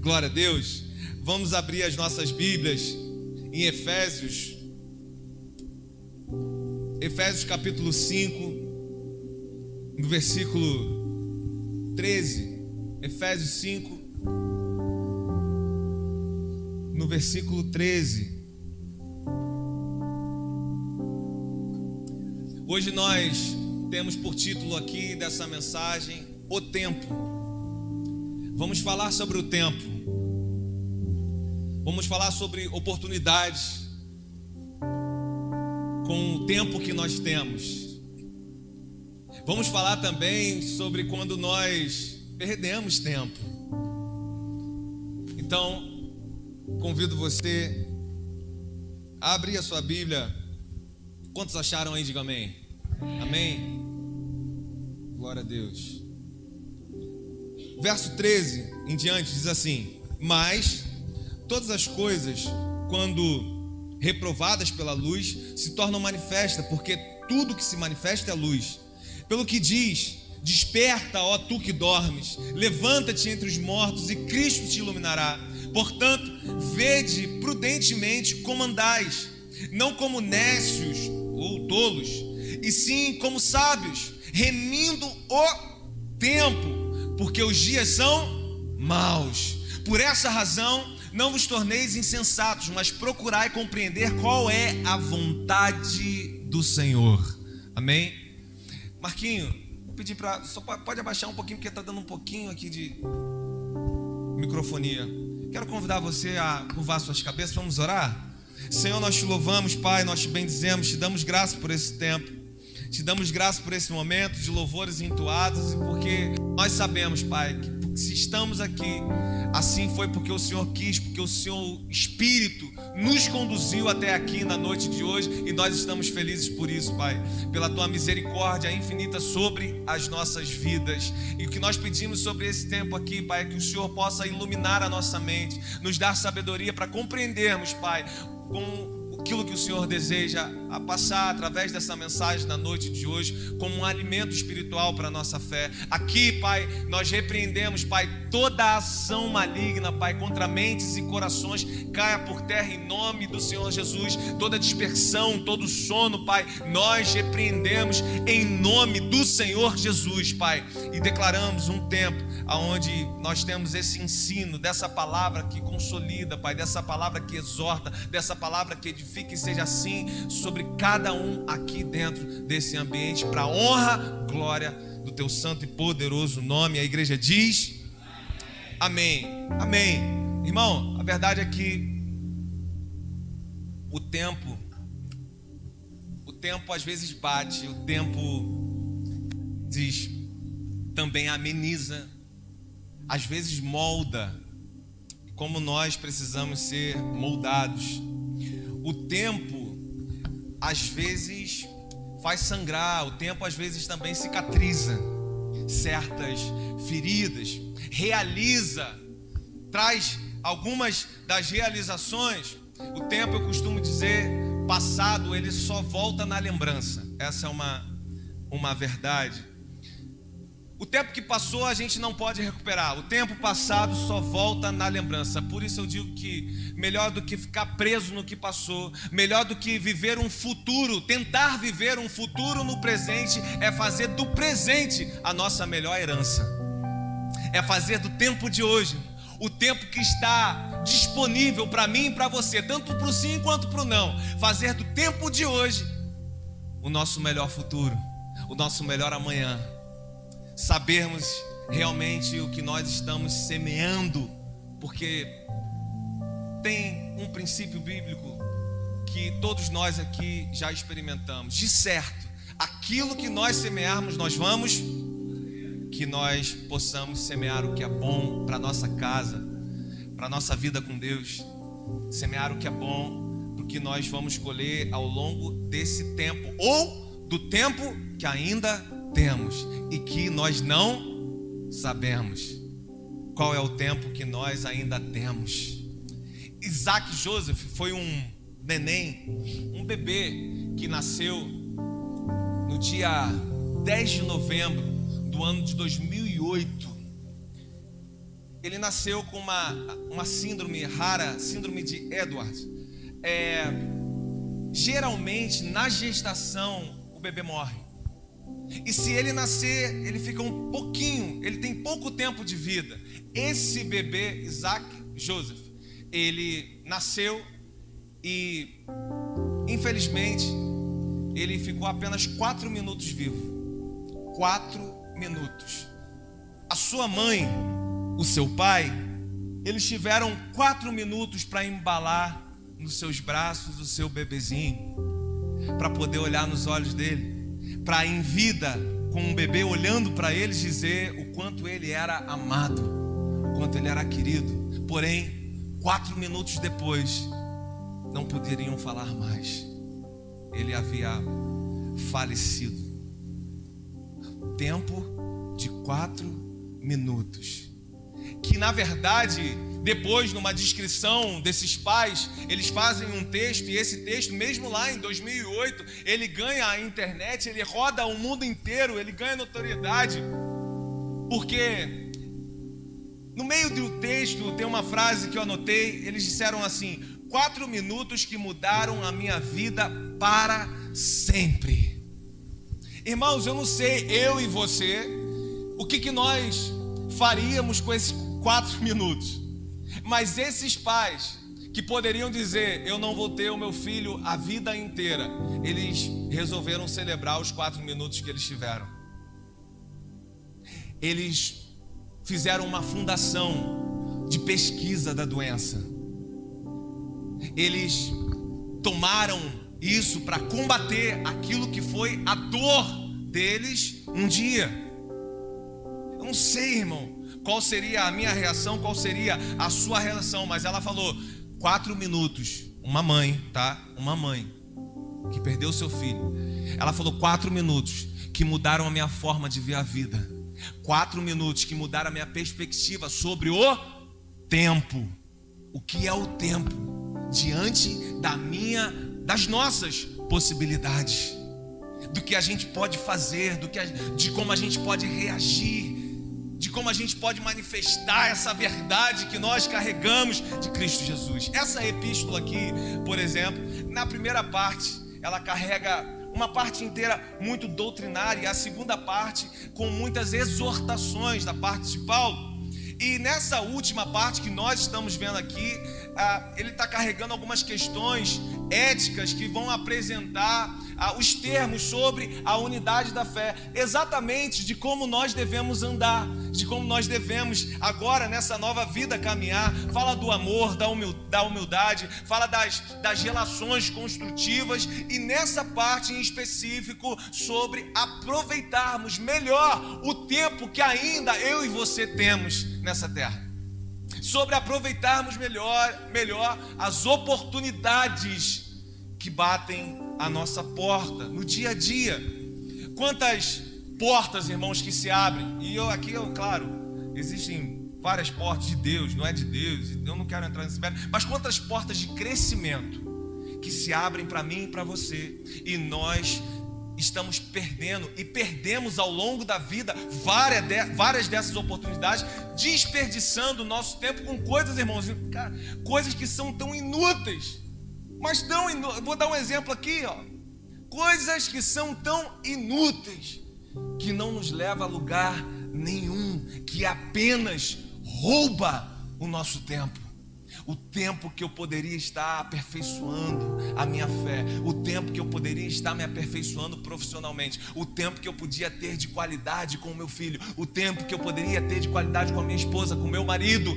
Glória a Deus. Vamos abrir as nossas Bíblias em Efésios capítulo 5, no versículo 13. Efésios 5, no versículo 13. Hoje nós temos por título aqui dessa mensagem, o tempo. Vamos falar sobre o tempo. Vamos falar sobre oportunidades com o tempo que nós temos. Vamos falar também sobre quando nós perdemos tempo. Então, convido você a abrir a sua Bíblia. Quantos acharam aí? Diga amém. Amém. Glória a Deus. Verso 13 em diante diz assim: mas todas as coisas, quando reprovadas pela luz, se tornam manifestas, porque tudo que se manifesta é luz. Pelo que diz: desperta, ó tu que dormes, levanta-te entre os mortos e Cristo te iluminará. Portanto, vede prudentemente como andais, não como nécios ou tolos, e sim como sábios, remindo o tempo, porque os dias são maus. Por essa razão, não vos torneis insensatos, mas procurai compreender qual é a vontade do Senhor. Amém? Marquinho, vou pedir para... Só pode abaixar um pouquinho, porque está dando um pouquinho aqui de microfonia. Quero convidar você a curvar suas cabeças. Vamos orar? Senhor, nós te louvamos, Pai, nós te bendizemos, te damos graça por esse tempo, te damos graça por esse momento de louvores entoados, porque nós sabemos, Pai, que se estamos aqui, assim foi porque o Senhor quis, porque o Senhor Espírito nos conduziu até aqui na noite de hoje, e nós estamos felizes por isso, Pai, pela Tua misericórdia infinita sobre as nossas vidas. E o que nós pedimos sobre esse tempo aqui, Pai, é que o Senhor possa iluminar a nossa mente, nos dar sabedoria para compreendermos, Pai, com aquilo que o Senhor deseja a passar através dessa mensagem na noite de hoje, como um alimento espiritual para a nossa fé. Aqui, Pai, nós repreendemos, Pai, toda a ação maligna, Pai, contra mentes e corações, caia por terra em nome do Senhor Jesus. Toda dispersão, todo sono, Pai, nós repreendemos em nome do Senhor Jesus, Pai, e declaramos um tempo onde nós temos esse ensino dessa palavra que consolida, Pai, dessa palavra que exorta, dessa palavra que edifica, e seja assim sobre cada um aqui dentro desse ambiente, para a honra, glória do Teu santo e poderoso nome. A igreja diz amém, amém. Irmão, a verdade é que o tempo às vezes bate, o tempo também ameniza, às vezes molda, como nós precisamos ser moldados. O tempo às vezes faz sangrar, o tempo às vezes também cicatriza certas feridas, realiza, traz algumas das realizações. O tempo, eu costumo dizer, passado, ele só volta na lembrança. Essa é uma verdade. O tempo que passou a gente não pode recuperar. O tempo passado só volta na lembrança. Por isso eu digo que melhor do que ficar preso no que passou, melhor do que viver um futuro, tentar viver um futuro no presente, é fazer do presente a nossa melhor herança. É fazer do tempo de hoje, o tempo que está disponível para mim e para você, tanto para o sim quanto para o não, fazer do tempo de hoje o nosso melhor futuro, o nosso melhor amanhã. Sabermos realmente o que nós estamos semeando, porque tem um princípio bíblico que todos nós aqui já experimentamos. De certo, aquilo que nós semearmos, nós vamos, que nós possamos semear o que é bom para a nossa casa, para a nossa vida com Deus, semear o que é bom, porque nós vamos colher ao longo desse tempo, ou do tempo que ainda temos e que nós não sabemos. Qual é o tempo que nós ainda temos? Isaac Joseph foi um neném, um bebê que nasceu no dia 10 de novembro do ano de 2008. ele nasceu com uma síndrome rara, síndrome de Edwards. Geralmente, na gestação, o bebê morre. E se ele nascer, ele fica um pouquinho, ele tem pouco tempo de vida. Esse bebê, Isaac Joseph, ele nasceu e, infelizmente, ele ficou apenas 4 minutos vivo. 4 minutos. A sua mãe, o seu pai, eles tiveram 4 minutos para embalar nos seus braços o seu bebezinho, para poder olhar nos olhos dele, para em vida, com um bebê olhando para eles, dizer o quanto ele era amado, o quanto ele era querido. Porém, 4 minutos depois, não poderiam falar mais. Ele havia falecido. Tempo de 4 minutos. Que na verdade, depois, numa descrição desses pais, eles fazem um texto, e esse texto, mesmo lá em 2008, ele ganha a internet, ele roda o mundo inteiro, ele ganha notoriedade, porque no meio do texto tem uma frase que eu anotei. Eles disseram assim: 4 minutos que mudaram a minha vida para sempre. Irmãos, eu não sei, eu e você, o que nós faríamos com esses 4 minutos. Mas esses pais que poderiam dizer: eu não vou ter o meu filho a vida inteira, eles resolveram celebrar os 4 minutos que eles tiveram. Eles fizeram uma fundação de pesquisa da doença. Eles tomaram isso para combater aquilo que foi a dor deles um dia. Eu não sei, irmão, qual seria a minha reação, qual seria a sua reação, mas ela falou: 4 minutos. Uma mãe, tá? Uma mãe que perdeu seu filho. Ela falou: 4 minutos que mudaram a minha forma de ver a vida. 4 minutos que mudaram a minha perspectiva sobre o tempo. O que é o tempo diante das nossas possibilidades, do que a gente pode fazer, de como a gente pode reagir, de como a gente pode manifestar essa verdade que nós carregamos de Cristo Jesus. Essa epístola aqui, por exemplo, na primeira parte, ela carrega uma parte inteira muito doutrinária, e a segunda parte com muitas exortações da parte de Paulo. E nessa última parte que nós estamos vendo aqui, ele está carregando algumas questões éticas que vão apresentar os termos sobre a unidade da fé, exatamente de como nós devemos andar, de como nós devemos agora nessa nova vida caminhar. Fala do amor, da humildade, fala das relações construtivas, e nessa parte em específico sobre aproveitarmos melhor o tempo que ainda eu e você temos nessa terra, sobre aproveitarmos melhor as oportunidades que batem a nossa porta no dia a dia. Quantas portas, irmãos, que se abrem, e claro, existem várias portas de Deus, não é de Deus, eu não quero entrar nesse mérito, mas quantas portas de crescimento que se abrem para mim e para você, e nós estamos perdendo e perdemos ao longo da vida várias dessas oportunidades, desperdiçando o nosso tempo com coisas, irmãos, coisas que são tão inúteis, mas vou dar um exemplo aqui, coisas que são tão inúteis, que não nos leva a lugar nenhum, que apenas rouba o nosso tempo. O tempo que eu poderia estar aperfeiçoando a minha fé, o tempo que eu poderia estar me aperfeiçoando profissionalmente, o tempo que eu podia ter de qualidade com o meu filho, o tempo que eu poderia ter de qualidade com a minha esposa, com o meu marido.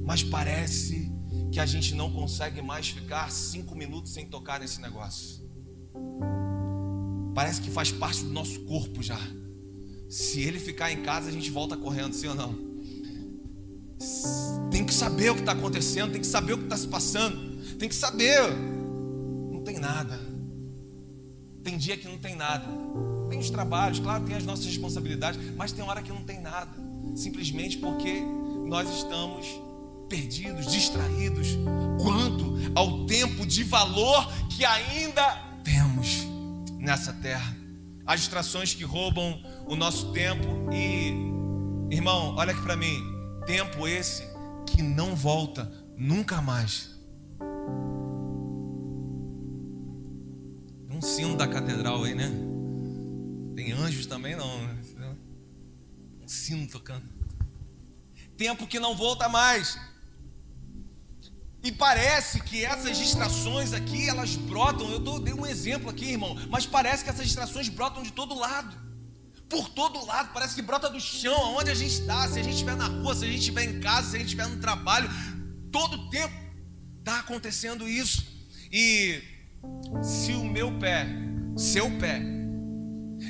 Mas parece que a gente não consegue mais ficar 5 minutos sem tocar nesse negócio. Parece que faz parte do nosso corpo já. Se ele ficar em casa, a gente volta correndo, sim ou não? Tem que saber o que está acontecendo, tem que saber o que está se passando, tem que saber. Não tem nada. Tem dia que não tem nada. Tem os trabalhos, claro, tem as nossas responsabilidades, mas tem hora que não tem nada, simplesmente porque nós estamos perdidos, distraídos quanto ao tempo de valor que ainda temos nessa terra. As distrações que roubam o nosso tempo. E, irmão, olha aqui para mim. Tempo esse que não volta nunca mais. Tem um sino da catedral aí, né? Tem anjos também não, né? Um sino tocando. Tempo que não volta mais. E parece que essas distrações aqui, elas brotam. Dei um exemplo aqui, irmão, mas parece que essas distrações brotam de todo lado. Por todo lado, parece que brota do chão, aonde a gente está. Se a gente estiver na rua, se a gente estiver em casa, se a gente estiver no trabalho, todo tempo está acontecendo isso. E se o meu pé, seu pé,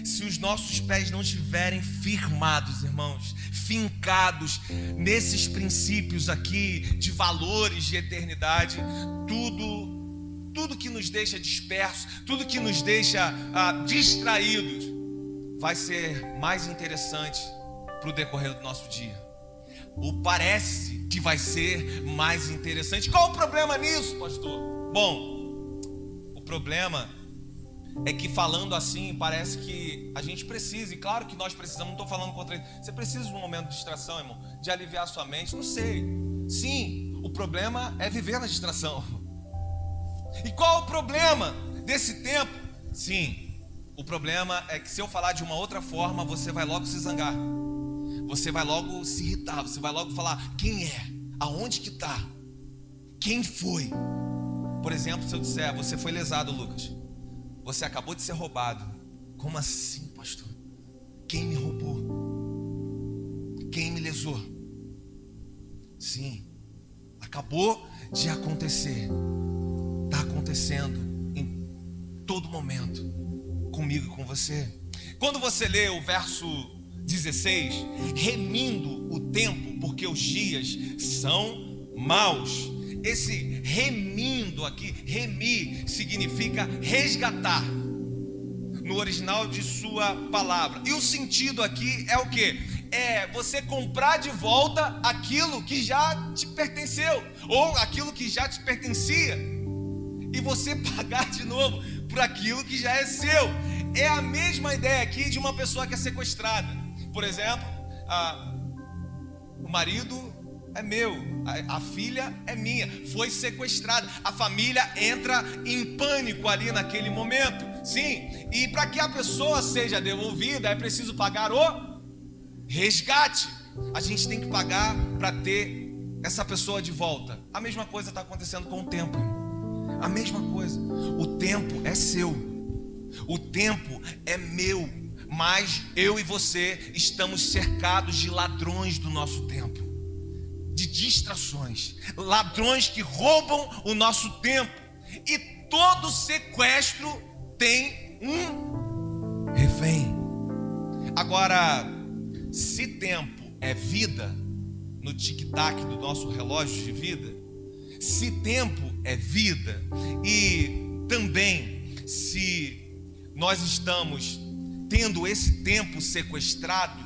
se os nossos pés não estiverem firmados, irmãos, fincados nesses princípios aqui de valores de eternidade, tudo que nos deixa dispersos, tudo que nos deixa distraídos, vai ser mais interessante para o decorrer do nosso dia. Ou parece que vai ser mais interessante. Qual o problema nisso, pastor? Bom, o problema é que falando assim, parece que a gente precisa, e claro que nós precisamos, não estou falando contra ele. Você precisa de um momento de distração, irmão, de aliviar a sua mente, não sei. Sim, o problema é viver na distração. E qual o problema desse tempo? Sim, o problema é que se eu falar de uma outra forma, você vai logo se zangar. Você vai logo se irritar, você vai logo falar, quem é? Aonde que está? Quem foi? Por exemplo, se eu disser, você foi lesado, Lucas. Você acabou de ser roubado. Como assim, pastor? Quem me roubou? Quem me lesou? Sim, acabou de acontecer. Está acontecendo em todo momento, comigo e com você. Quando você lê o verso 16, remindo o tempo, porque os dias são maus. Esse remindo aqui, remir, significa resgatar, no original de sua palavra. E o sentido aqui é o quê? É você comprar de volta aquilo que já te pertenceu, ou aquilo que já te pertencia, e você pagar de novo por aquilo que já é seu. É a mesma ideia aqui de uma pessoa que é sequestrada. Por exemplo, o marido é meu, a filha é minha, foi sequestrada. A família entra em pânico ali naquele momento. Sim, e para que a pessoa seja devolvida é preciso pagar o resgate. A gente tem que pagar para ter essa pessoa de volta. A mesma coisa está acontecendo com o tempo. A mesma coisa. O tempo é seu, o tempo é meu, mas eu e você estamos cercados de ladrões do nosso tempo, de distrações, ladrões que roubam o nosso tempo. E todo sequestro tem um refém. Agora, se tempo é vida, no tic-tac do nosso relógio de vida, se tempo é vida, e também se nós estamos tendo esse tempo sequestrado,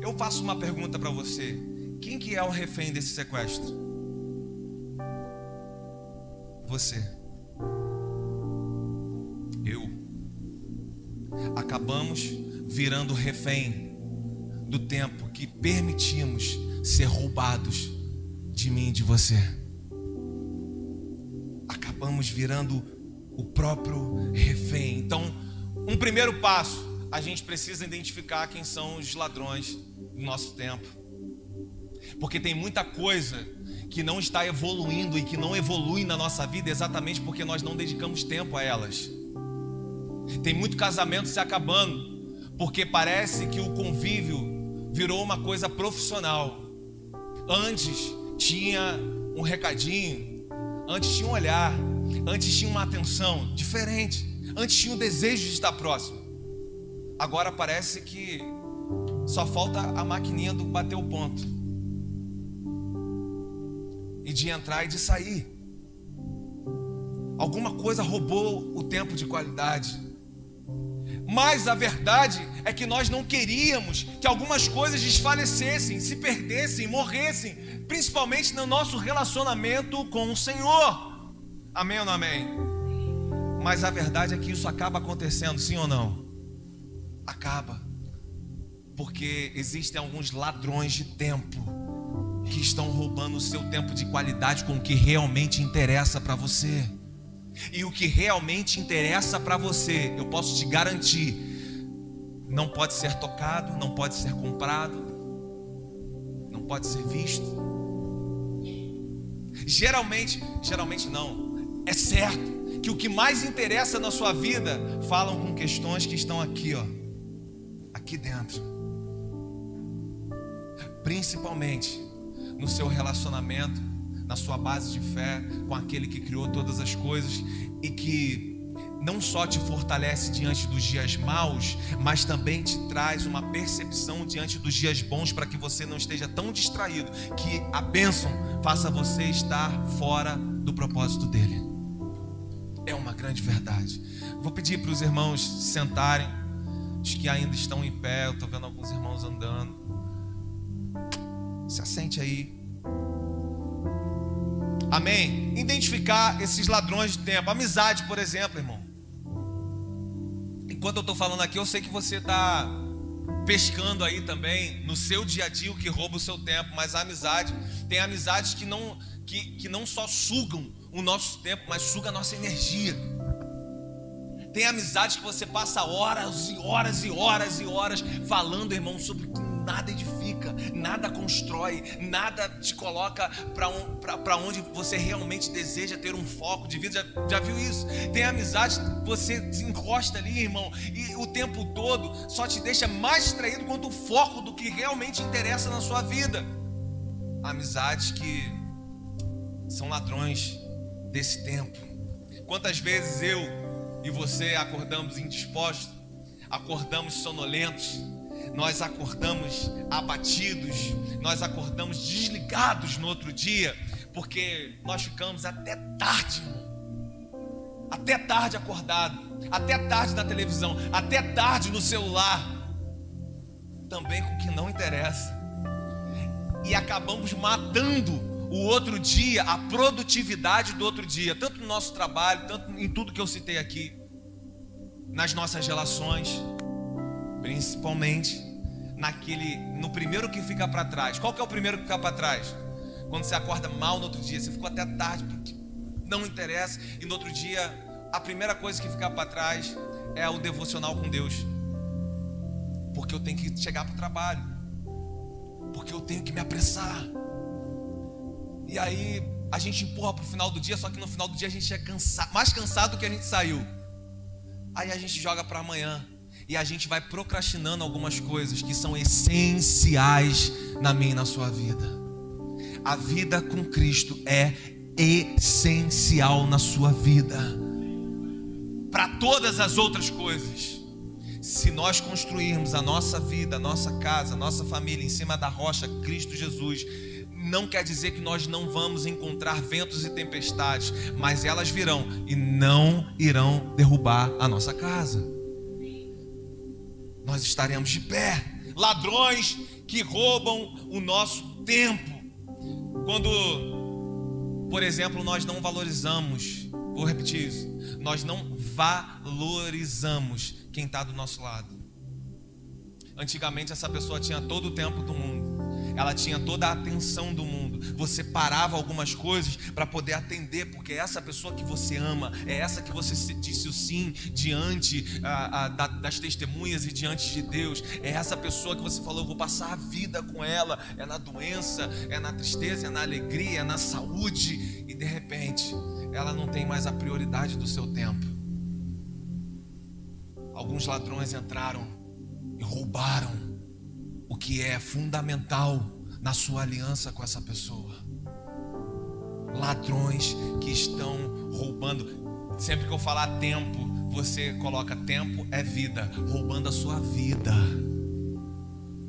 eu faço uma pergunta para você: quem que é o refém desse sequestro? Você. Eu. Acabamos virando refém do tempo que permitimos ser roubados de mim e de você. Acabamos virando o próprio refém. Então, um primeiro passo, a gente precisa identificar quem são os ladrões do nosso tempo. Porque tem muita coisa que não está evoluindo e que não evolui na nossa vida exatamente porque nós não dedicamos tempo a elas. Tem muito casamento se acabando porque parece que o convívio virou uma coisa profissional. Antes tinha um recadinho, antes tinha um olhar, antes tinha uma atenção diferente, antes tinha um desejo de estar próximo. Agora parece que só falta a maquininha do bater o ponto, e de entrar e de sair. Alguma coisa roubou o tempo de qualidade. Mas a verdade é que nós não queríamos que algumas coisas desfalecessem, se perdessem, morressem, principalmente no nosso relacionamento com o Senhor. Amém ou não amém? Mas a verdade é que isso acaba acontecendo, sim ou não? Acaba. Porque existem alguns ladrões de tempo que estão roubando o seu tempo de qualidade com o que realmente interessa para você. E o que realmente interessa para você, eu posso te garantir, não pode ser tocado, não pode ser comprado, não pode ser visto. Geralmente não, é certo que o que mais interessa na sua vida falam com questões que estão aqui, ó, aqui dentro. Principalmente no seu relacionamento, na sua base de fé com aquele que criou todas as coisas e que não só te fortalece diante dos dias maus, mas também te traz uma percepção diante dos dias bons, para que você não esteja tão distraído que a bênção faça você estar fora do propósito dele. É uma grande verdade. Vou pedir para os irmãos sentarem, os que ainda estão em pé. Eu estou vendo alguns irmãos andando. Se assente aí. Amém? Identificar esses ladrões de tempo. Amizade, por exemplo, irmão. Enquanto eu estou falando aqui, eu sei que você está pescando aí também no seu dia a dia o que rouba o seu tempo. Mas a amizade, tem amizades que não só sugam o nosso tempo, mas sugam a nossa energia. Tem amizades que você passa horas e horas e horas e horas falando, irmão, sobre que nada edifica, nada constrói, nada te coloca para onde você realmente deseja ter um foco de vida. Já viu isso? Tem amizades que você se encosta ali, irmão, e o tempo todo só te deixa mais distraído quanto o foco do que realmente interessa na sua vida. Amizades que são ladrões desse tempo. Quantas vezes eu e você acordamos indispostos, acordamos sonolentos, nós acordamos abatidos, nós acordamos desligados no outro dia, porque nós ficamos até tarde, irmão. Até tarde acordado, até tarde na televisão, até tarde no celular, também com o que não interessa. E acabamos matando o outro dia, a produtividade do outro dia, tanto no nosso trabalho, tanto em tudo que eu citei aqui, nas nossas relações, principalmente no primeiro que fica para trás. Qual que é o primeiro que fica para trás? Quando você acorda mal no outro dia, você ficou até tarde porque não interessa, e no outro dia a primeira coisa que fica para trás é o devocional com Deus, porque eu tenho que chegar para o trabalho, porque eu tenho que me apressar. E aí a gente empurra para o final do dia, só que no final do dia a gente é mais cansado do que a gente saiu. Aí a gente joga para amanhã e a gente vai procrastinando algumas coisas que são essenciais na minha e na sua vida. A vida com Cristo é essencial na sua vida, para todas as outras coisas. Se nós construirmos a nossa vida, a nossa casa, a nossa família em cima da rocha Cristo Jesus, não quer dizer que nós não vamos encontrar ventos e tempestades, mas elas virão e não irão derrubar a nossa casa. Nós estaremos de pé. Ladrões que roubam o nosso tempo. Quando, por exemplo, nós não valorizamos, vou repetir isso, nós não valorizamos quem está do nosso lado. Antigamente essa pessoa tinha todo o tempo do mundo, ela tinha toda a atenção do mundo. Você parava algumas coisas para poder atender, porque é essa pessoa que você ama, é essa que você disse o sim diante das testemunhas e diante de Deus. É essa pessoa que você falou, eu vou passar a vida com ela. É na doença, é na tristeza, é na alegria, é na saúde. E de repente ela não tem mais a prioridade do seu tempo. Alguns ladrões entraram e roubaram o que é fundamental na sua aliança com essa pessoa. Ladrões que estão roubando. Sempre que eu falar tempo, você coloca tempo é vida, roubando a sua vida,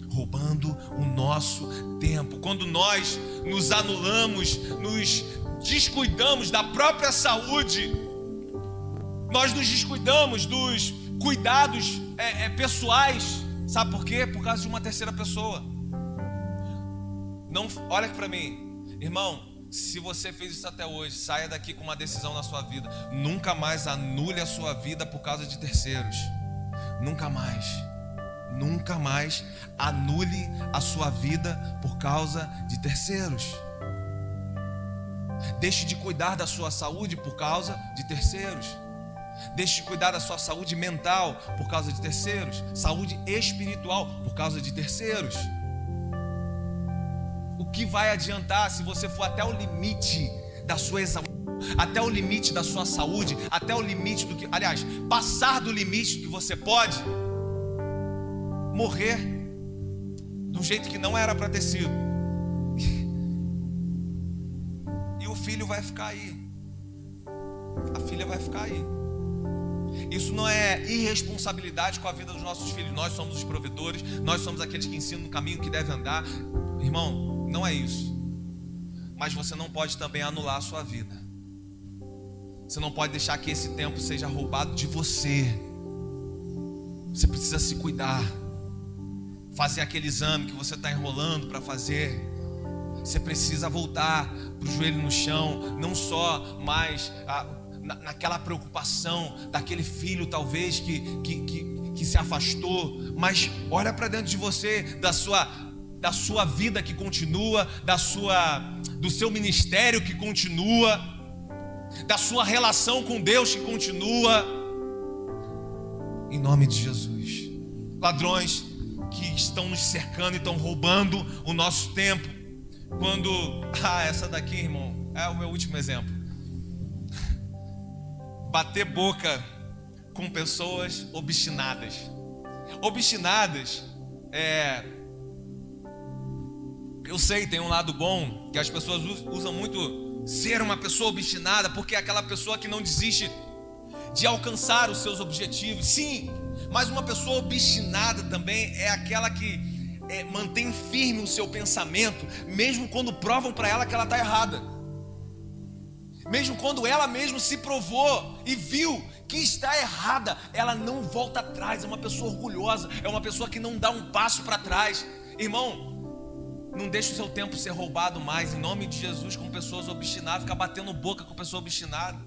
roubando o nosso tempo. Quando nós nos anulamos, nos descuidamos da própria saúde, nós nos descuidamos dos cuidados pessoais. Sabe por quê? Por causa de uma terceira pessoa. Não, olha aqui para mim, irmão. Se você fez isso até hoje, saia daqui com uma decisão na sua vida. Nunca mais anule a sua vida por causa de terceiros. Nunca mais. Nunca mais anule a sua vida por causa de terceiros. Deixe de cuidar da sua saúde por causa de terceiros. Deixe de cuidar da sua saúde mental por causa de terceiros. Saúde espiritual por causa de terceiros. O que vai adiantar se você for até o limite da sua exaustão, até o limite da sua saúde, até o limite do que, aliás, passar do limite do que você pode, morrer de um jeito que não era para ter sido, e o filho vai ficar aí, a filha vai ficar aí. Isso não é irresponsabilidade com a vida dos nossos filhos. Nós somos os provedores, nós somos aqueles que ensinam no caminho que deve andar. Irmão, não é isso. Mas você não pode também anular a sua vida. Você não pode deixar que esse tempo seja roubado de você. Você precisa se cuidar. Fazer aquele exame que você está enrolando para fazer. Você precisa voltar para o joelho no chão. Não só mais naquela preocupação daquele filho talvez que se afastou. Mas olha para dentro de você, da sua vida que continua, do seu ministério que continua, da sua relação com Deus que continua, em nome de Jesus. Ladrões que estão nos cercando e estão roubando o nosso tempo. Quando, essa daqui, irmão, é o meu último exemplo. Bater boca com pessoas obstinadas. Obstinadas eu sei, tem um lado bom, que as pessoas usam muito ser uma pessoa obstinada, porque é aquela pessoa que não desiste de alcançar os seus objetivos. Sim, mas uma pessoa obstinada também é aquela que mantém firme o seu pensamento, mesmo quando provam para ela que ela está errada. Mesmo quando ela mesma se provou e viu que está errada, ela não volta atrás. É uma pessoa orgulhosa, é uma pessoa que não dá um passo para trás. Irmão, não deixe o seu tempo ser roubado mais, em nome de Jesus, com pessoas obstinadas. Ficar batendo boca com pessoa obstinada.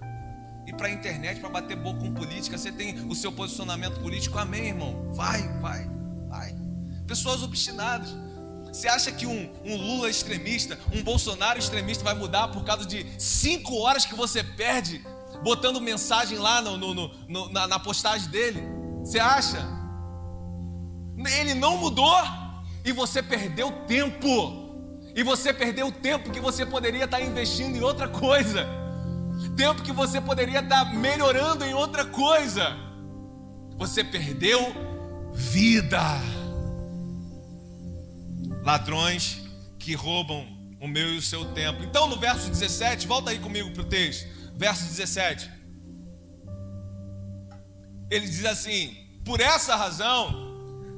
Ir para a internet para bater boca com política. Você tem o seu posicionamento político, amém, irmão? Vai. Pessoas obstinadas. Você acha que um Lula extremista, um Bolsonaro extremista vai mudar por causa de 5 horas que você perde botando mensagem lá na postagem dele? Você acha? Ele não mudou e você perdeu tempo. E você perdeu tempo que você poderia estar investindo em outra coisa. Tempo que você poderia estar melhorando em outra coisa. Você perdeu vida. Ladrões que roubam o meu e o seu tempo. Então no verso 17, volta aí comigo para o texto. Verso 17. Ele diz assim: por essa razão,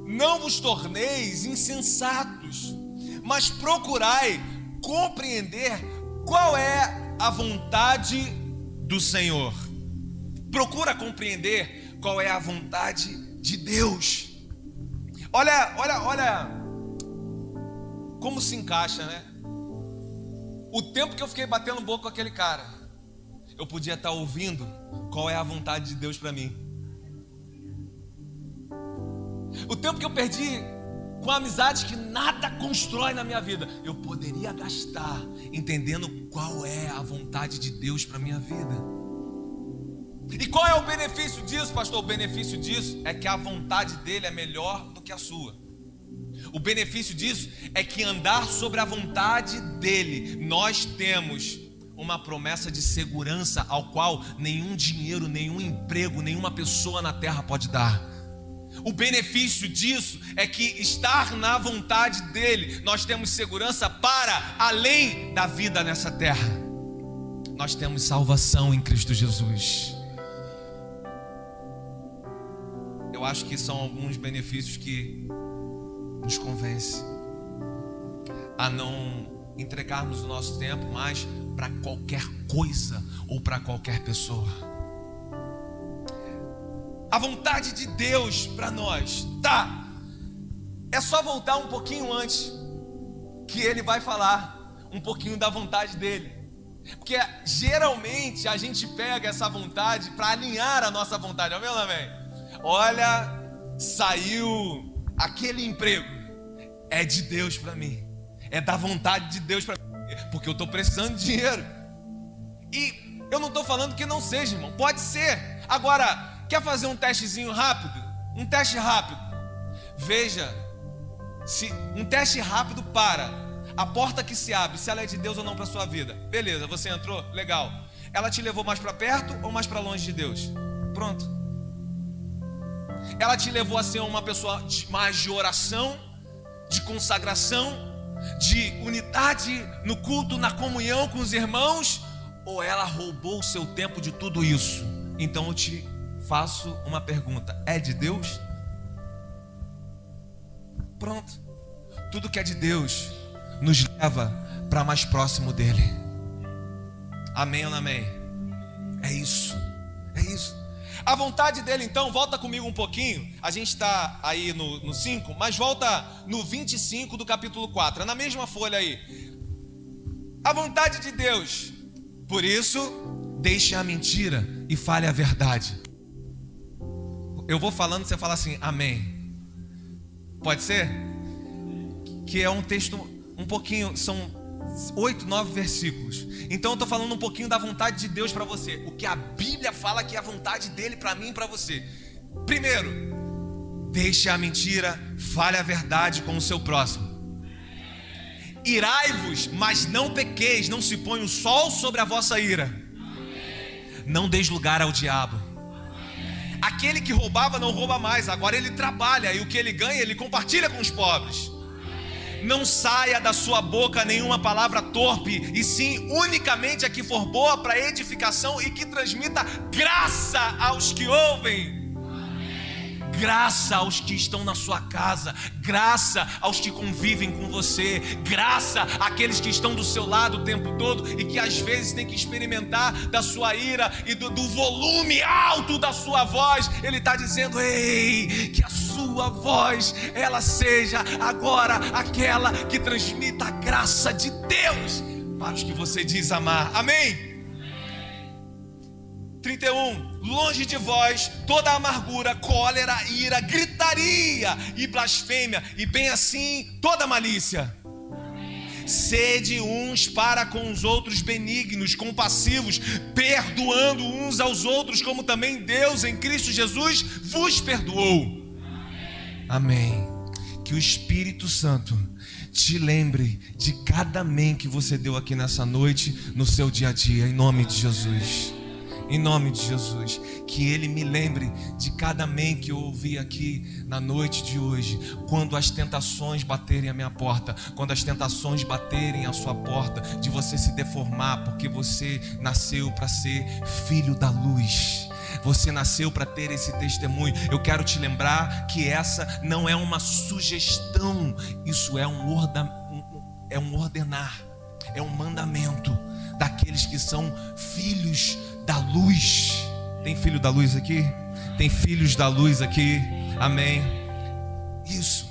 não vos torneis insensatos, mas procurai compreender qual é a vontade do Senhor. Procura compreender qual é a vontade de Deus. Olha como se encaixa, né? O tempo que eu fiquei batendo boca com aquele cara, eu podia estar ouvindo qual é a vontade de Deus para mim. O tempo que eu perdi com amizades que nada constrói na minha vida, eu poderia gastar entendendo qual é a vontade de Deus para minha vida. E qual é o benefício disso, pastor? O benefício disso é que a vontade dele é melhor do que a sua. O benefício disso é que andar sobre a vontade dele, nós temos uma promessa de segurança ao qual nenhum dinheiro, nenhum emprego, nenhuma pessoa na terra pode dar. O benefício disso é que estar na vontade dele, nós temos segurança para além da vida nessa terra. Nós temos salvação em Cristo Jesus. Eu acho que são alguns benefícios que nos convence a não entregarmos o nosso tempo mais para qualquer coisa ou para qualquer pessoa. A vontade de Deus para nós, é só voltar um pouquinho antes, que ele vai falar um pouquinho da vontade dele. Porque geralmente a gente pega essa vontade para alinhar a nossa vontade, amém ou não amém? Olha, saiu aquele emprego é de Deus para mim, é da vontade de Deus para mim, porque eu estou precisando de dinheiro. E eu não estou falando que não seja, irmão, pode ser. Agora, quer fazer um testezinho rápido? Um teste rápido. Veja se um teste rápido para a porta que se abre, se ela é de Deus ou não para sua vida. Beleza, você entrou, legal. Ela te levou mais para perto ou mais para longe de Deus? Pronto. Ela te levou a ser uma pessoa mais de oração, de consagração, de unidade no culto, na comunhão com os irmãos, ou ela roubou o seu tempo de tudo isso? Então eu te faço uma pergunta: é de Deus? Pronto. Tudo que é de Deus nos leva para mais próximo dele. Amém ou não amém? É isso, é isso. A vontade dele, então, volta comigo um pouquinho. A gente está aí no 5, mas volta no 25 do capítulo 4. É na mesma folha aí. A vontade de Deus. Por isso, deixe a mentira e fale a verdade. Eu vou falando, você fala assim, amém. Pode ser? Que é um texto um pouquinho, são 8, 9 versículos. Então eu estou falando um pouquinho da vontade de Deus para você. O que a Bíblia fala que é a vontade dele para mim e para você. Primeiro, deixe a mentira, fale a verdade com o seu próximo. Irai-vos, mas não pequeis, não se ponha o sol sobre a vossa ira. Não deis lugar ao diabo. Aquele que roubava não rouba mais, agora ele trabalha, e o que ele ganha ele compartilha com os pobres. Não saia da sua boca nenhuma palavra torpe, e sim unicamente a que for boa para edificação e que transmita graça aos que ouvem. Graça aos que estão na sua casa, graça aos que convivem com você, graça àqueles que estão do seu lado o tempo todo e que às vezes tem que experimentar da sua ira e do volume alto da sua voz. Ele está dizendo, ei, que a sua voz, ela seja agora aquela que transmita a graça de Deus para os que você diz amar. Amém? 31, longe de vós toda amargura, cólera, ira, gritaria e blasfêmia, e bem assim toda malícia. Sede uns para com os outros benignos, compassivos, perdoando uns aos outros, como também Deus em Cristo Jesus vos perdoou. Amém. Que o Espírito Santo te lembre de cada amém que você deu aqui nessa noite, no seu dia a dia, em nome de Jesus. Em nome de Jesus, que Ele me lembre de cada amém que eu ouvi aqui na noite de hoje. Quando as tentações baterem a minha porta, quando as tentações baterem a sua porta, de você se deformar, porque você nasceu para ser filho da luz. Você nasceu para ter esse testemunho. Eu quero te lembrar que essa não é uma sugestão, isso é um ordenar, é um mandamento daqueles que são filhos da luz. Tem filho da luz aqui? Tem filhos da luz aqui? Amém. Isso.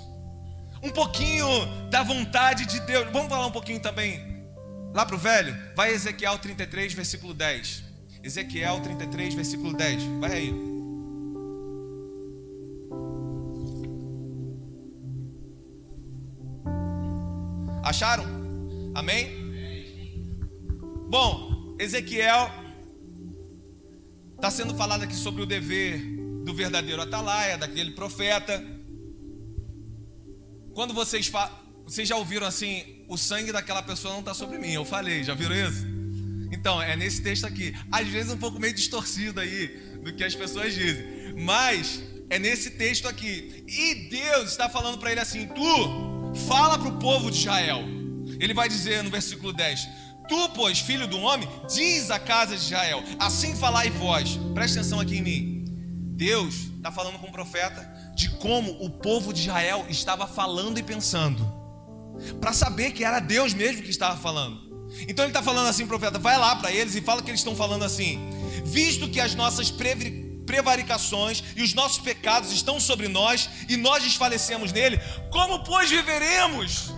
Um pouquinho da vontade de Deus. Vamos falar um pouquinho também lá para o velho? Vai Ezequiel 33, versículo 10. Ezequiel 33, versículo 10. Vai aí. Acharam? Amém? Bom, Ezequiel está sendo falado aqui sobre o dever do verdadeiro atalaia, daquele profeta. Quando vocês já ouviram assim, o sangue daquela pessoa não está sobre mim, eu falei, já viram isso? Então, é nesse texto aqui, às vezes um pouco meio distorcido aí, do que as pessoas dizem, mas é nesse texto aqui, e Deus está falando para ele assim, tu fala para o povo de Israel, ele vai dizer no versículo 10, tu, pois, filho do homem, diz à casa de Israel, assim falai vós. Presta atenção aqui em mim. Deus está falando com o profeta de como o povo de Israel estava falando e pensando, para saber que era Deus mesmo que estava falando. Então ele está falando assim, profeta, vai lá para eles e fala que eles estão falando assim, visto que as nossas prevaricações e os nossos pecados estão sobre nós e nós desfalecemos nele, como pois viveremos?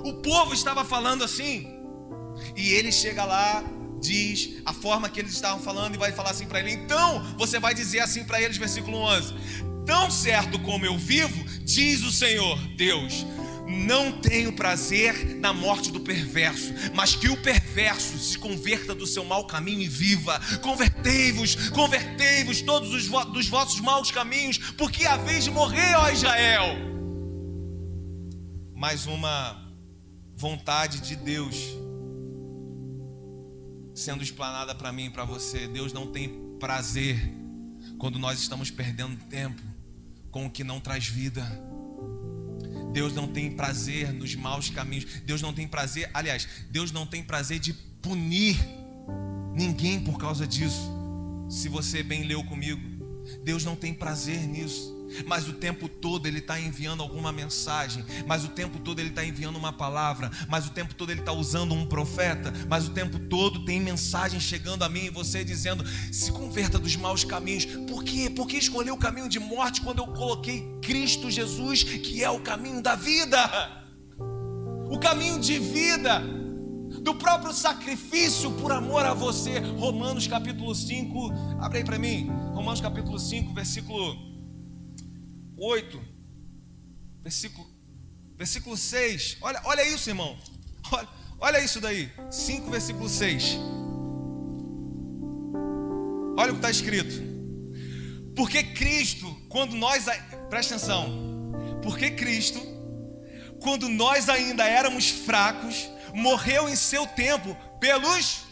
O povo estava falando assim, e ele chega lá, diz a forma que eles estavam falando e vai falar assim para ele. Então você vai dizer assim para eles, versículo 11, tão certo como eu vivo, diz o Senhor Deus, não tenho prazer na morte do perverso, mas que o perverso se converta do seu mau caminho e viva. Convertei-vos todos dos vossos maus caminhos, porque é a vez de morrer, ó Israel. Mais uma vontade de Deus sendo explanada para mim e para você. Deus não tem prazer quando nós estamos perdendo tempo com o que não traz vida. Deus não tem prazer nos maus caminhos. Deus não tem prazer, aliás, Deus não tem prazer de punir ninguém por causa disso. Se você bem leu comigo, Deus não tem prazer nisso. Mas o tempo todo Ele está enviando alguma mensagem, mas o tempo todo Ele está enviando uma palavra, mas o tempo todo Ele está usando um profeta, mas o tempo todo tem mensagem chegando a mim e você dizendo: se converta dos maus caminhos. Por quê? Porque escolheu o caminho de morte quando eu coloquei Cristo Jesus, que é o caminho da vida, o caminho de vida, do próprio sacrifício por amor a você. Romanos capítulo 5, abre aí para mim, Romanos capítulo 5, versículo 8, versículo 6. Olha isso, irmão. Olha isso daí. 5, versículo 6. Olha o que está escrito. Porque Cristo, presta atenção. Porque Cristo, quando nós ainda éramos fracos, morreu em seu tempo pelos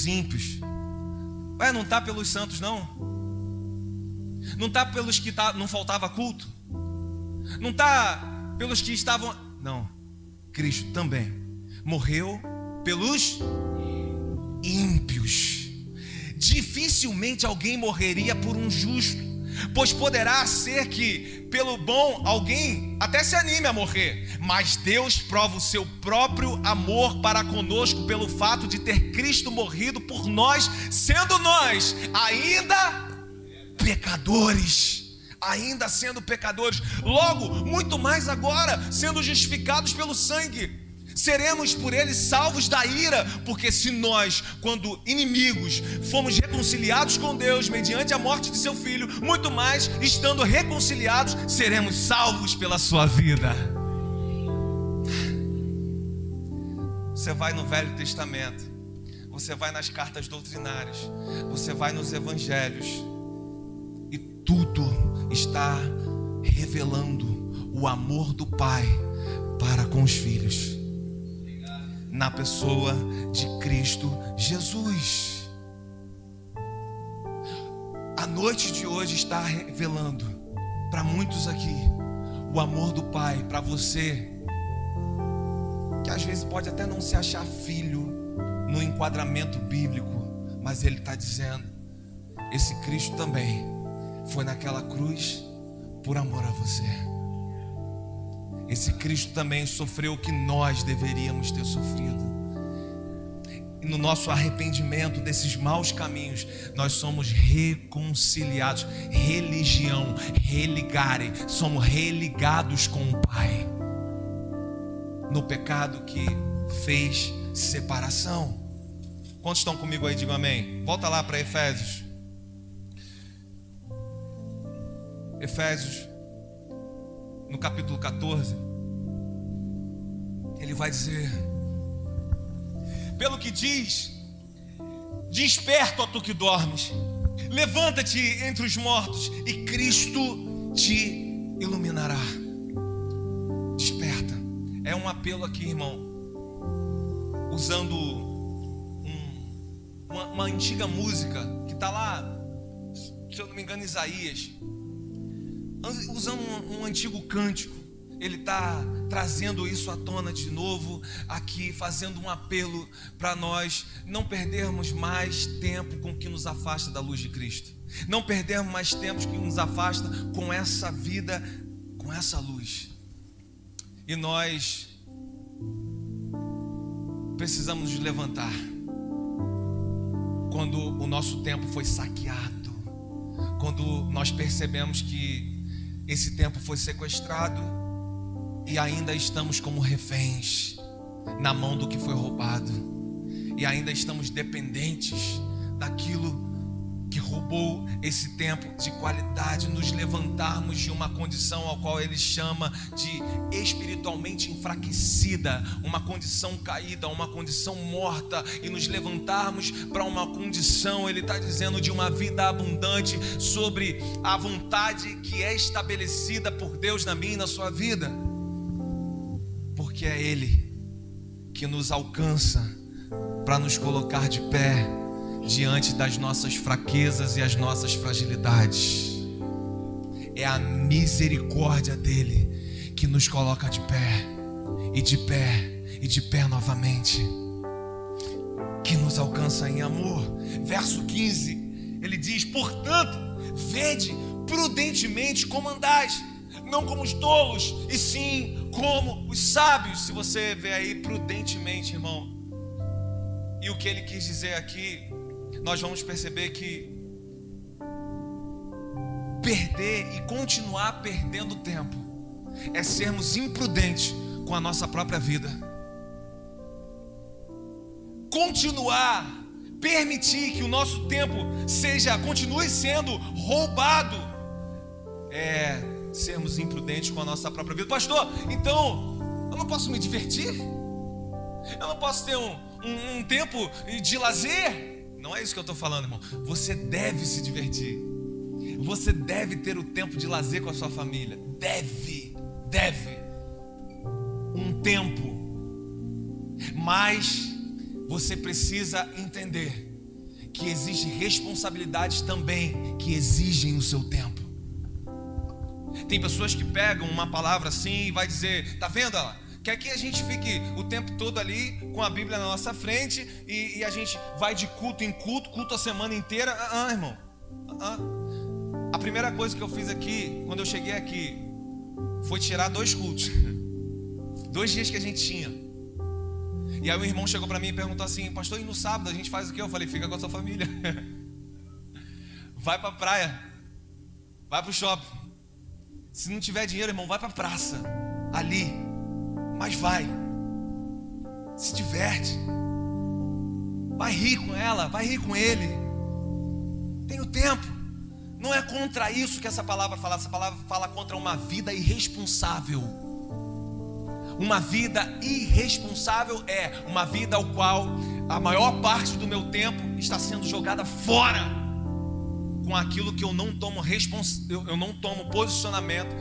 ímpios. Ué, não está pelos santos, não? Não está pelos que não faltava culto? Não está pelos que estavam... Não, Cristo também morreu pelos ímpios. Dificilmente alguém morreria por um justo, pois poderá ser que pelo bom alguém até se anime a morrer. Mas Deus prova o seu próprio amor para conosco pelo fato de ter Cristo morrido por nós, sendo nós ainda pecadores, ainda sendo pecadores. Logo, muito mais agora, sendo justificados pelo sangue, seremos por ele salvos da ira. Porque se nós, quando inimigos, fomos reconciliados com Deus mediante a morte de seu Filho, muito mais, estando reconciliados, seremos salvos pela sua vida. Você vai no Velho Testamento, você vai nas cartas doutrinárias, você vai nos evangelhos, tudo está revelando o amor do Pai para com os filhos, na pessoa de Cristo Jesus. A noite de hoje está revelando para muitos aqui o amor do Pai para você, que às vezes pode até não se achar filho no enquadramento bíblico, mas Ele está dizendo: esse Cristo também foi naquela cruz por amor a você. Esse Cristo também sofreu o que nós deveríamos ter sofrido. E no nosso arrependimento desses maus caminhos, nós somos reconciliados. Religião, religare, somos religados com o Pai no pecado que fez separação. Quantos estão comigo aí? Digam amém. Volta lá para Efésios, no capítulo 14, ele vai dizer: pelo que diz, desperta, ó tu que dormes, levanta-te entre os mortos e Cristo te iluminará. Desperta. É um apelo aqui, irmão, usando uma antiga música que está lá, se eu não me engano, Isaías, usando um antigo cântico. Ele está trazendo isso à tona de novo aqui, fazendo um apelo para nós não perdermos mais tempo com o que nos afasta da luz de Cristo, não perdermos mais tempo que nos afasta com essa vida, com essa luz. E nós precisamos nos levantar quando o nosso tempo foi saqueado, quando nós percebemos que esse tempo foi sequestrado e ainda estamos como reféns na mão do que foi roubado, e ainda estamos dependentes daquilo que roubou esse tempo de qualidade, nos levantarmos de uma condição ao qual Ele chama de espiritualmente enfraquecida, uma condição caída, uma condição morta, e nos levantarmos para uma condição, Ele está dizendo, de uma vida abundante, sobre a vontade que é estabelecida por Deus na minha e na sua vida, porque é Ele que nos alcança para nos colocar de pé diante das nossas fraquezas e as nossas fragilidades. É a misericórdia dele que nos coloca de pé, e de pé, e de pé novamente, que nos alcança em amor. Verso 15, ele diz: portanto, vede prudentemente como andais, não como os tolos, e sim como os sábios. Se você vê aí, prudentemente, irmão, e o que ele quis dizer aqui, nós vamos perceber que perder e continuar perdendo tempo é sermos imprudentes com a nossa própria vida. Continuar, permitir que o nosso tempo continue sendo roubado, é sermos imprudentes com a nossa própria vida. Pastor, então eu não posso me divertir? Eu não posso ter um tempo de lazer? Não é isso que eu estou falando, irmão. Você deve se divertir. Você deve ter o tempo de lazer com a sua família. Deve. Um tempo. Mas você precisa entender que existem responsabilidades também que exigem o seu tempo. Tem pessoas que pegam uma palavra assim e vai dizer: tá vendo, ela? Que aqui a gente fique o tempo todo ali com a Bíblia na nossa frente e a gente vai de culto em culto a semana inteira. Irmão, a primeira coisa que eu fiz aqui, quando eu cheguei aqui, foi tirar 2 cultos 2 dias que a gente tinha. E aí o irmão chegou para mim e perguntou assim: pastor, e no sábado a gente faz o quê? Eu falei: fica com a sua família. Vai pra praia, vai pro shopping. Se não tiver dinheiro, irmão, vai pra praça ali. Mas vai, se diverte, vai rir com ela, vai rir com ele. Tem o tempo. Não é contra isso que essa palavra fala. Essa palavra fala contra uma vida irresponsável. Uma vida irresponsável é uma vida ao qual a maior parte do meu tempo está sendo jogada fora com aquilo que eu não tomo eu não tomo posicionamento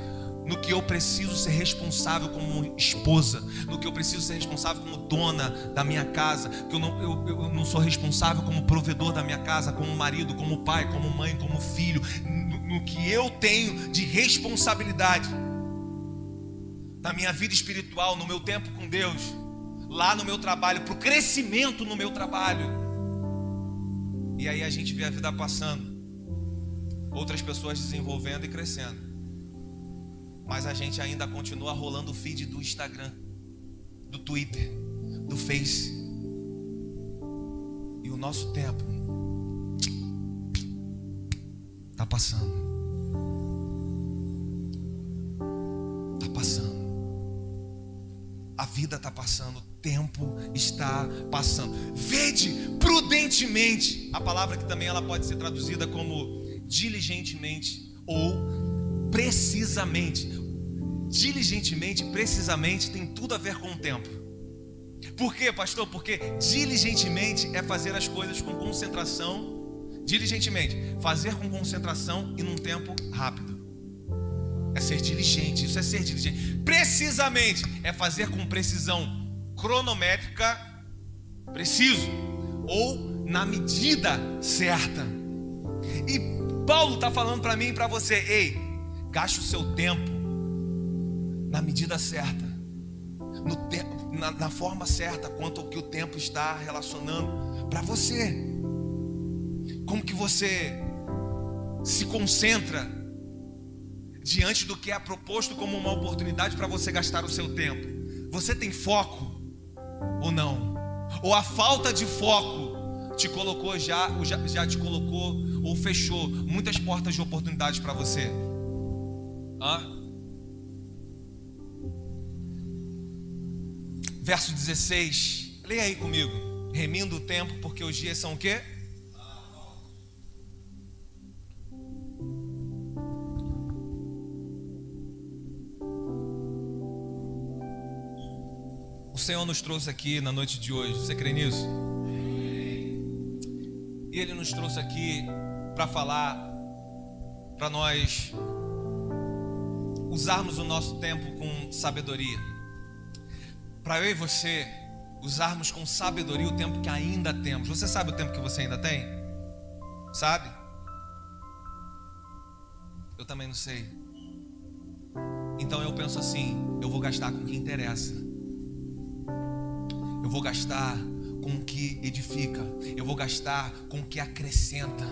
no que eu preciso ser responsável como esposa, no que eu preciso ser responsável como dona da minha casa, que eu não sou responsável como provedor da minha casa, como marido, como pai, como mãe, como filho, no que eu tenho de responsabilidade na minha vida espiritual, no meu tempo com Deus, lá no meu trabalho, para o crescimento no meu trabalho. E aí a gente vê a vida passando, outras pessoas desenvolvendo e crescendo, mas a gente ainda continua rolando o feed do Instagram, do Twitter, do Face. E o nosso tempo está passando. Está passando. A vida está passando. O tempo está passando. Vede prudentemente. A palavra que também ela pode ser traduzida como diligentemente ou precisamente. Diligentemente, precisamente tem tudo a ver com o tempo. Por quê, pastor? Porque diligentemente é fazer as coisas com concentração. Diligentemente, fazer com concentração e num tempo rápido. É ser diligente, isso é ser diligente. Precisamente é fazer com precisão cronométrica, preciso, ou na medida certa. E Paulo está falando para mim e para você: ei, gaste o seu tempo na medida certa, no tempo, na forma certa, quanto ao que o tempo está relacionando para você. Como que você se concentra diante do que é proposto como uma oportunidade para você gastar o seu tempo? Você tem foco ou não? Ou a falta de foco te colocou já te colocou ou fechou muitas portas de oportunidades para você? Verso 16, leia aí comigo. Remindo o tempo, porque os dias são o quê? Senhor nos trouxe aqui na noite de hoje. Você crê nisso? E Ele nos trouxe aqui para falar, para nós usarmos o nosso tempo com sabedoria. Para eu e você usarmos com sabedoria o tempo que ainda temos. Você sabe o tempo que você ainda tem? Sabe? Eu também não sei. Então eu penso assim: eu vou gastar com o que interessa. Eu vou gastar com o que edifica. Eu vou gastar com o que acrescenta.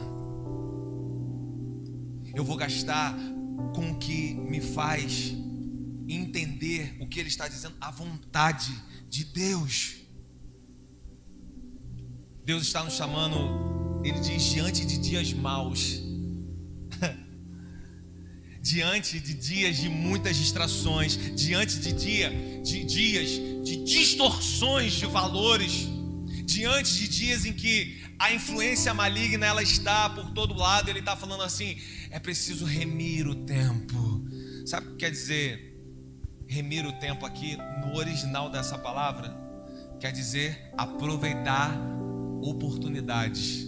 Eu vou gastar com o que me faz entender o que Ele está dizendo, a vontade de Deus. Deus está nos chamando, Ele diz, diante de dias maus, diante de dias de muitas distrações, diante de dias de distorções de valores, diante de dias em que a influência maligna ela está por todo lado. Ele está falando assim: é preciso remir o tempo. Sabe o que quer dizer remir o tempo aqui no original dessa palavra? Quer dizer aproveitar oportunidades.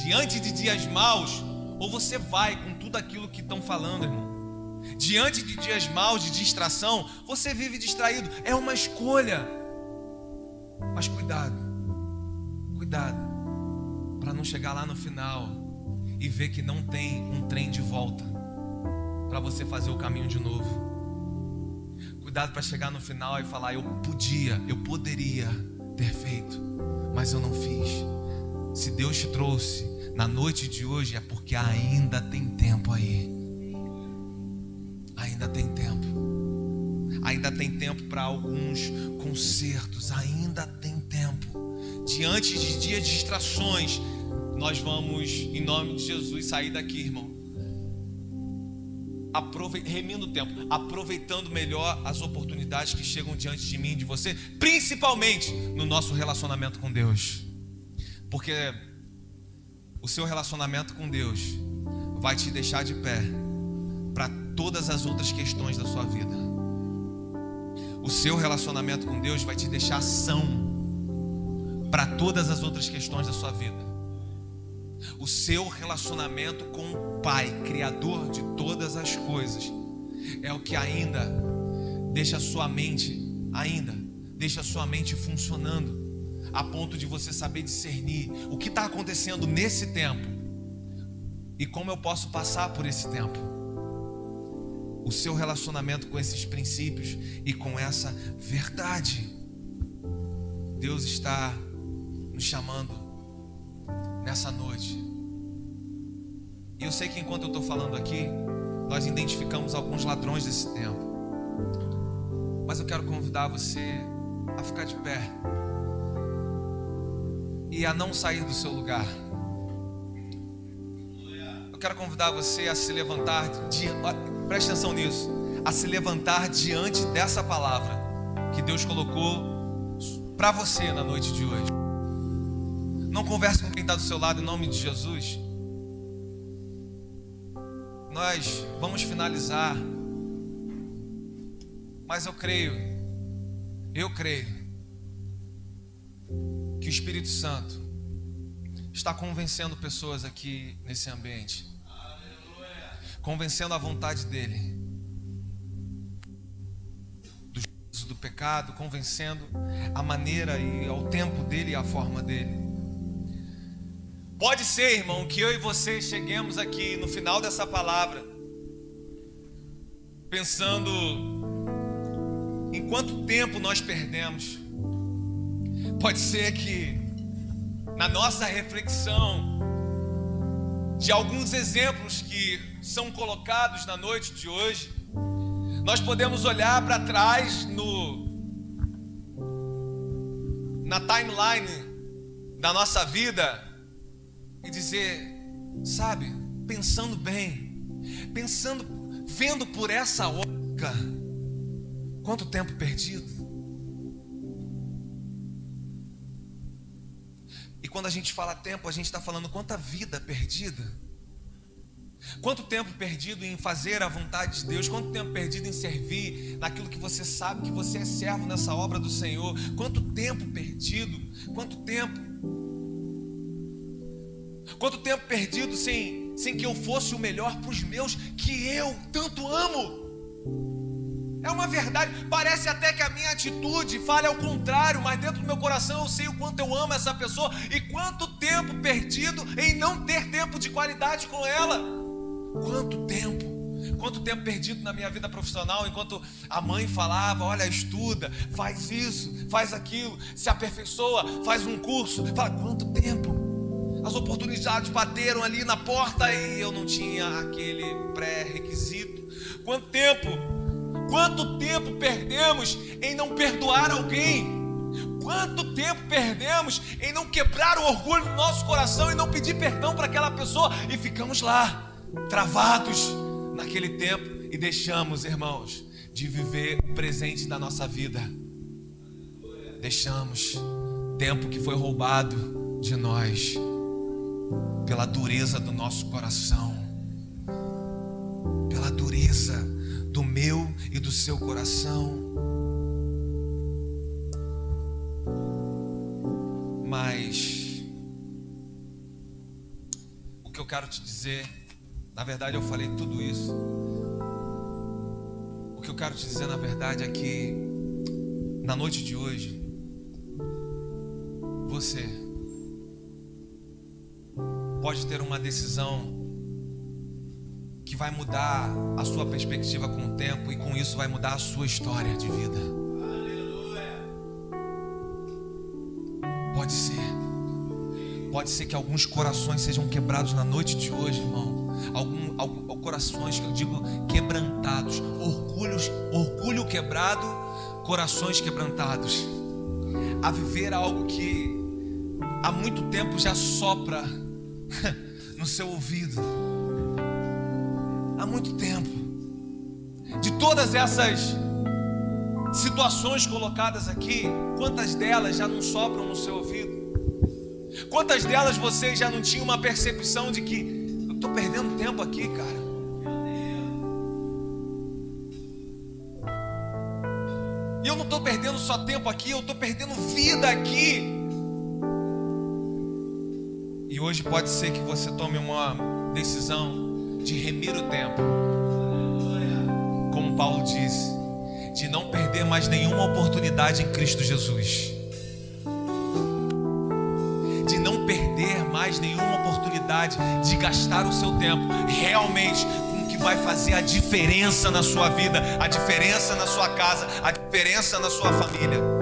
Diante de dias maus, ou você vai com tudo aquilo que estão falando, irmão. Diante de dias maus, de distração, você vive distraído. É uma escolha. Mas cuidado para não chegar lá no final e ver que não tem um trem de volta para você fazer o caminho de novo. Cuidado para chegar no final e falar: eu poderia ter feito, mas eu não fiz. Se Deus te trouxe na noite de hoje, é porque ainda tem tempo aí. Ainda tem tempo. Ainda tem tempo para alguns concertos. Ainda tem tempo. Diante de dias de distrações, nós vamos, em nome de Jesus, sair daqui, irmão, remindo o tempo, aproveitando melhor as oportunidades que chegam diante de mim e de você, principalmente no nosso relacionamento com Deus. Porque o seu relacionamento com Deus vai te deixar de pé para todas as outras questões da sua vida. O seu relacionamento com Deus vai te deixar são para todas as outras questões da sua vida. O seu relacionamento com o Pai, Criador de todas as coisas, é o que ainda deixa a sua mente funcionando, a ponto de você saber discernir o que está acontecendo nesse tempo e como eu posso passar por esse tempo. O seu relacionamento com esses princípios e com essa verdade. Deus está nos chamando nessa noite. E eu sei que enquanto eu estou falando aqui, nós identificamos alguns ladrões desse tempo. Mas eu quero convidar você a ficar de pé e a não sair do seu lugar. Eu quero convidar você a se levantar, preste atenção nisso, a se levantar diante dessa palavra que Deus colocou para você na noite de hoje. Não converse com quem está do seu lado, em nome de Jesus. Nós vamos finalizar, mas eu creio que o Espírito Santo está convencendo pessoas aqui nesse ambiente, convencendo a vontade dele do pecado, convencendo a maneira e ao tempo dele e a forma dele. Pode ser, irmão, que eu e você cheguemos aqui no final dessa palavra pensando em quanto tempo nós perdemos. Pode ser que na nossa reflexão de alguns exemplos que são colocados na noite de hoje, nós podemos olhar para trás na timeline da nossa vida e dizer, sabe, pensando bem, vendo por essa ótica, quanto tempo perdido. E quando a gente fala tempo, a gente está falando quanta vida perdida. Quanto tempo perdido em fazer a vontade de Deus? Quanto tempo perdido em servir naquilo que você sabe que você é servo nessa obra do Senhor? Quanto tempo perdido? Quanto tempo? Quanto tempo perdido sem que eu fosse o melhor para os meus, que eu tanto amo? É uma verdade, parece até que a minha atitude fale ao contrário, mas dentro do meu coração eu sei o quanto eu amo essa pessoa. E quanto tempo perdido em não ter tempo de qualidade com ela. Quanto tempo perdido na minha vida profissional, enquanto a mãe falava, olha, estuda, faz isso, faz aquilo, se aperfeiçoa, faz um curso. Fala, quanto tempo? As oportunidades bateram ali na porta e eu não tinha aquele pré-requisito. Quanto tempo perdemos em não perdoar alguém? Quanto tempo perdemos em não quebrar o orgulho do nosso coração e não pedir perdão para aquela pessoa? E ficamos lá, travados naquele tempo e deixamos, irmãos, de viver o presente da nossa vida. Deixamos tempo que foi roubado de nós pela dureza do nosso coração, pela dureza do meu e do seu coração. Mas o que eu quero te dizer, na verdade eu falei tudo isso. O que eu quero te dizer, na verdade, é que na noite de hoje você pode ter uma decisão que vai mudar a sua perspectiva com o tempo, e com isso vai mudar a sua história de vida. Pode ser que alguns corações sejam quebrados na noite de hoje, irmão. Alguns corações que eu digo quebrantados, orgulho quebrado, corações quebrantados, a viver algo que há muito tempo já sopra no seu ouvido. Há muito tempo. De todas essas situações colocadas aqui, quantas delas já não sopram no seu ouvido? Quantas delas você já não tinha uma percepção de que eu estou perdendo tempo aqui, cara? E eu não estou perdendo só tempo aqui, eu estou perdendo vida aqui. E hoje pode ser que você tome uma decisão de remir o tempo, como Paulo disse, de não perder mais nenhuma oportunidade em Cristo Jesus, de não perder mais nenhuma oportunidade de gastar o seu tempo realmente com o que vai fazer a diferença na sua vida, a diferença na sua casa, a diferença na sua família.